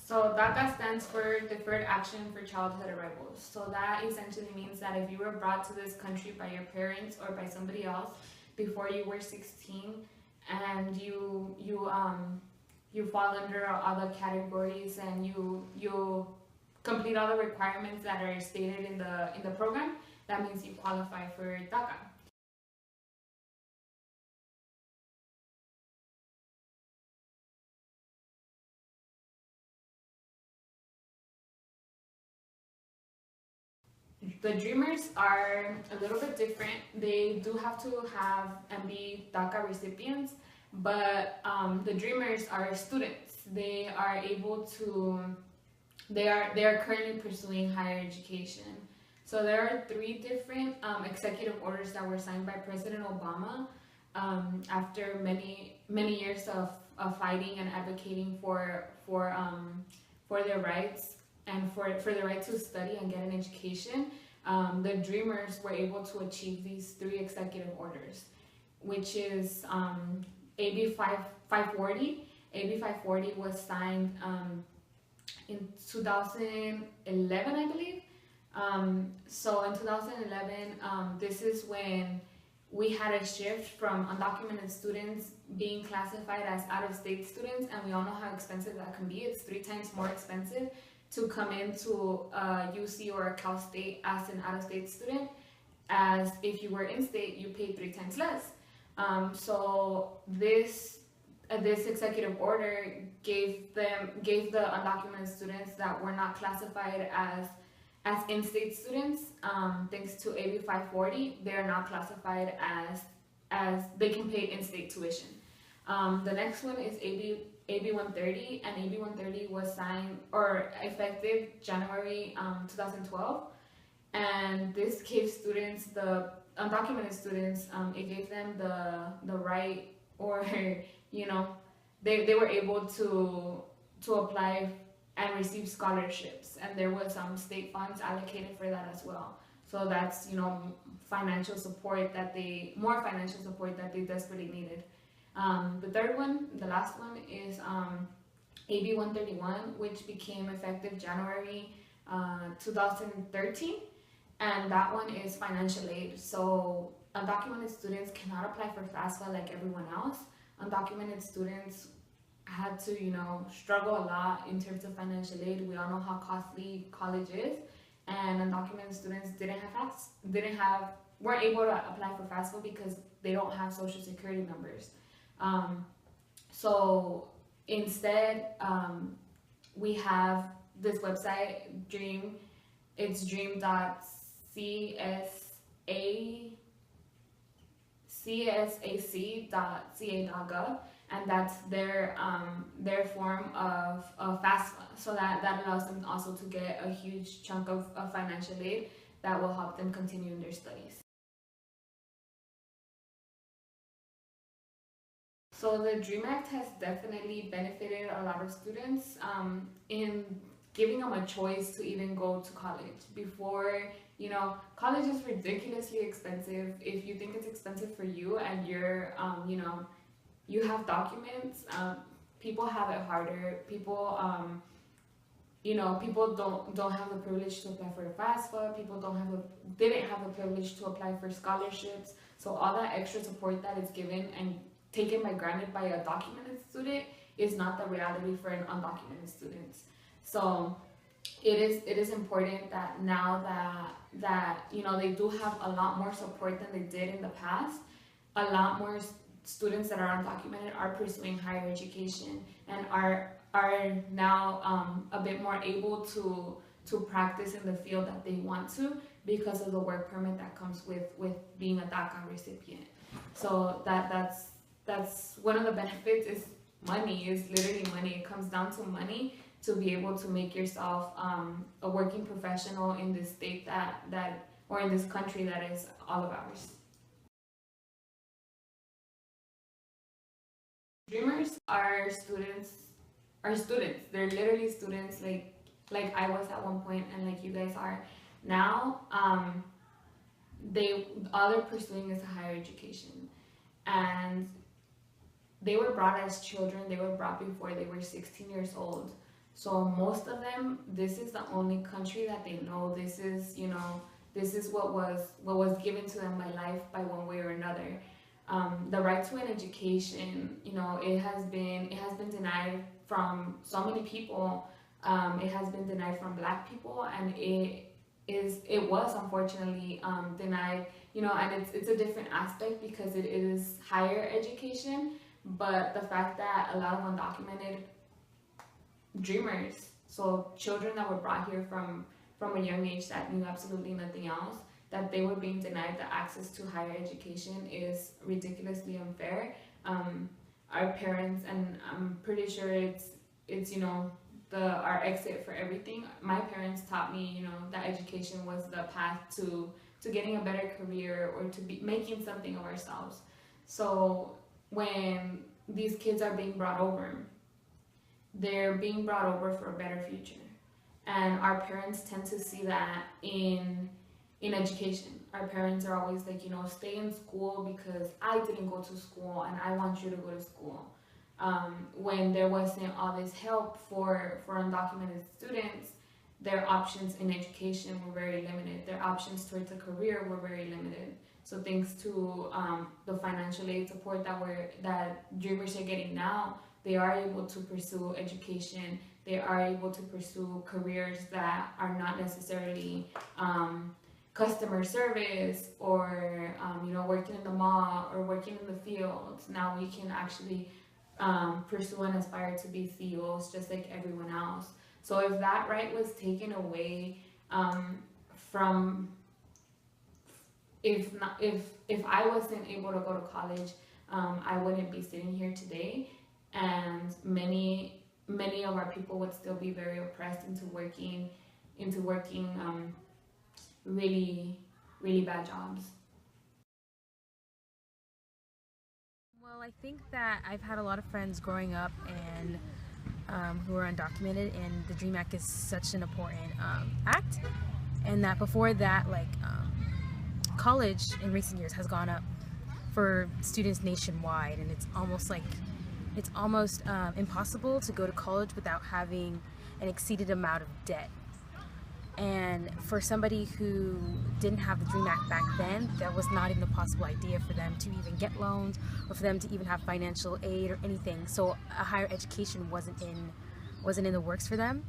So DACA stands for Deferred Action for Childhood Arrivals. So that essentially means that if you were brought to this country by your parents or by somebody else before you were 16, and you fall under other categories, and you complete all the requirements that are stated in the program, that means you qualify for DACA. The Dreamers are a little bit different. They do have to have and be DACA recipients, but the Dreamers are students. They are able to. They are currently pursuing higher education. So there are three different executive orders that were signed by President Obama after many years of fighting and advocating for their rights and for the right to study and get an education. The Dreamers were able to achieve these three executive orders, which is AB 540. AB 540 was signed in 2011, I believe. So in 2011, this is when we had a shift from undocumented students being classified as out-of-state students, and we all know how expensive that can be. It's 3 times more expensive to come into UC or a Cal State as an out-of-state student, as if you were in-state, you paid 3 times less. So this executive order gave the undocumented students that were not classified as in-state students, thanks to AB 540, they are now classified as they can pay in-state tuition. The next one is AB 130, and AB 130 was signed or effective January 2012, and this gave students, the undocumented students, it gave them the right, or they were able to apply and receive scholarships, and there was some state funds allocated for that as well. So that's financial support that more financial support that they desperately needed. The third one, the last one, is AB 131, which became effective January 2013, and that one is financial aid. So undocumented students cannot apply for FAFSA like everyone else. Undocumented students had to, struggle a lot in terms of financial aid. We all know how costly college is, and undocumented students weren't able to apply for FAFSA because they don't have social security numbers. So instead, we have this website, Dream. It's dream.csac.ca.gov, and that's their form of FAFSA. So that allows them also to get a huge chunk of financial aid that will help them continue in their studies. So the DREAM Act has definitely benefited a lot of students in giving them a choice to even go to college. Before, college is ridiculously expensive. If you think it's expensive for you and you're, you have documents, people have it harder. People, people don't have the privilege to apply for a FAFSA. People didn't have the privilege to apply for scholarships. So all that extra support that is given and taken by granted by a documented student is not the reality for an undocumented student. So it is important that now that they do have a lot more support than they did in the past. A lot more students that are undocumented are pursuing higher education and are now a bit more able to practice in the field that they want to, because of the work permit that comes with being a DACA recipient. So that's one of the benefits. Is money. Is literally money. It comes down to money to be able to make yourself a working professional in this state that or in this country that is all of ours. Dreamers are students. They're literally students, like I was at one point, and like you guys are now. All they're pursuing is a higher education, and they were brought as children. They were brought before they were 16 years old. So most of them, this is the only country that they know. This is, this is what was given to them by life by one way or another. The right to an education, it has been denied from so many people. It has been denied from Black people, and it was unfortunately denied. And it's a different aspect because it is higher education, but the fact that a lot of undocumented dreamers, so children that were brought here from a young age that knew absolutely nothing else, that they were being denied the access to higher education is ridiculously unfair. Our parents, and I'm pretty sure it's our exit for everything. My parents taught me, that education was the path to getting a better career or to be making something of ourselves. So when these kids are being brought over, they're being brought over for a better future. And our parents tend to see that in education. Our parents are always like, stay in school because I didn't go to school and I want you to go to school. When there wasn't all this help for undocumented students, their options in education were very limited. Their options towards a career were very limited. So thanks to the financial aid support that Dreamers are getting now, they are able to pursue education. They are able to pursue careers that are not necessarily customer service or working in the mall or working in the fields. Now we can actually pursue and aspire to be CEOs just like everyone else. So if that right was taken away from, if I wasn't able to go to college, I wouldn't be sitting here today, and many of our people would still be very oppressed into working really, really bad jobs. Well, I think that I've had a lot of friends growing up and who are undocumented, and the DREAM Act is such an important act, and that before that, college in recent years has gone up for students nationwide, and it's almost impossible to go to college without having an exceeded amount of debt. And for somebody who didn't have the DREAM Act back then, that was not even a possible idea for them to even get loans or for them to even have financial aid or anything. So a higher education wasn't in the works for them.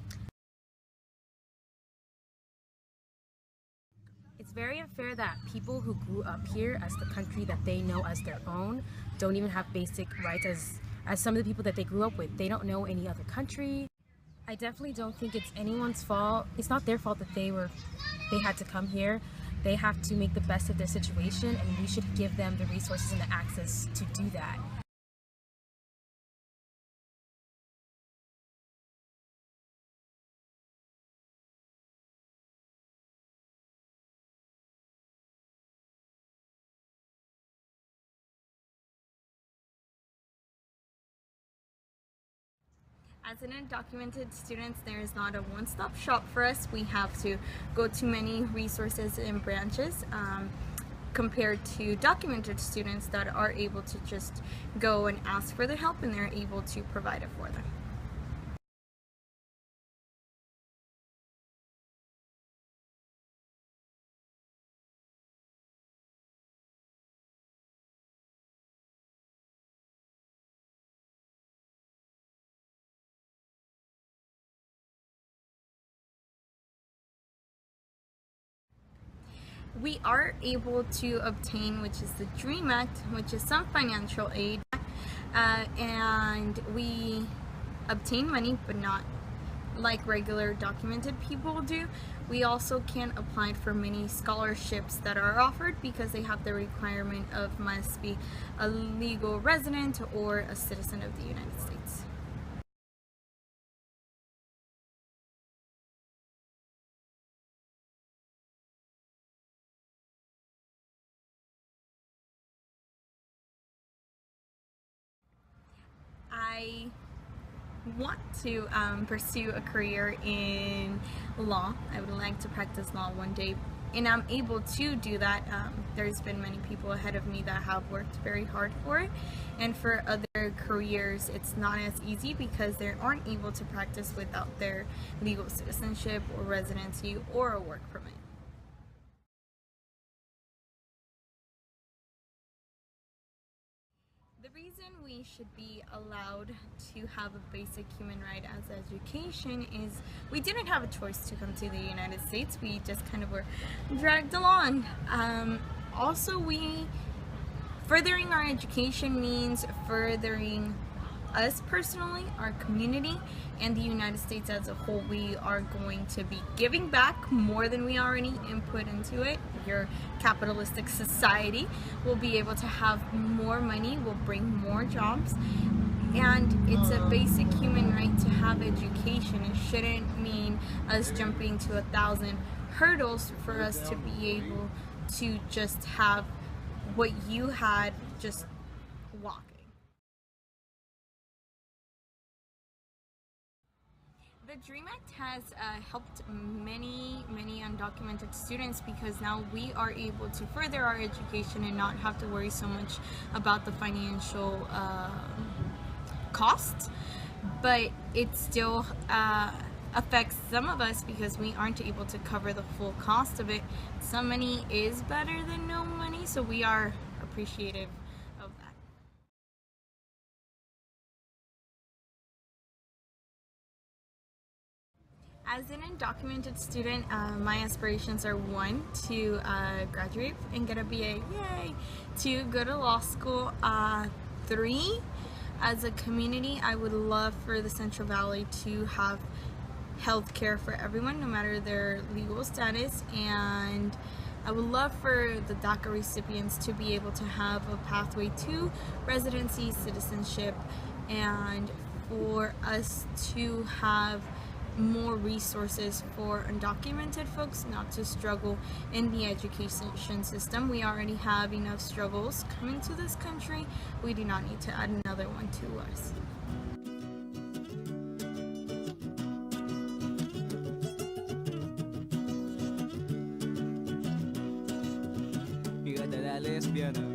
It's very unfair that people who grew up here as the country that they know as their own don't even have basic rights as some of the people that they grew up with. They don't know any other country. I definitely don't think it's anyone's fault. It's not their fault that they had to come here. They have to make the best of their situation, and we should give them the resources and the access to do that. As an undocumented students, there is not a one-stop shop for us. We have to go to many resources and branches compared to documented students that are able to just go and ask for the help, and they're able to provide it for them. We are able to obtain, which is the DREAM Act, which is some financial aid, and we obtain money, but not like regular documented people do. We also can apply for many scholarships that are offered because they have the requirement of must be a legal resident or a citizen of the United States. I want to pursue a career in law. I would like to practice law one day, and I'm able to do that. There's been many people ahead of me that have worked very hard for it, and for other their careers, it's not as easy because they aren't able to practice without their legal citizenship or residency or a work permit. The reason we should be allowed to have a basic human right as education is we didn't have a choice to come to the United States. We just kind of were dragged along. Also, furthering our education means furthering us personally, our community, and the United States as a whole. We are going to be giving back more than we already input into it. Your capitalistic society will be able to have more money, will bring more jobs, and it's a basic human right to have education. It shouldn't mean us jumping to 1,000 hurdles for us to be able to just have what you had just walking. The DREAM Act has helped many undocumented students because now we are able to further our education and not have to worry so much about the financial costs, but it still affects some of us because we aren't able to cover the full cost of it. Some money is better than no money, so we are appreciative of that. As an undocumented student, my aspirations are 1, to graduate and get a BA, yay! 2, go to law school. 3, as a community, I would love for the Central Valley to have health care for everyone, no matter their legal status, and I would love for the DACA recipients to be able to have a pathway to residency, citizenship, and for us to have more resources for undocumented folks not to struggle in the education system. We already have enough struggles coming to this country. We do not need to add another one to us. Fíjate la lesbiana.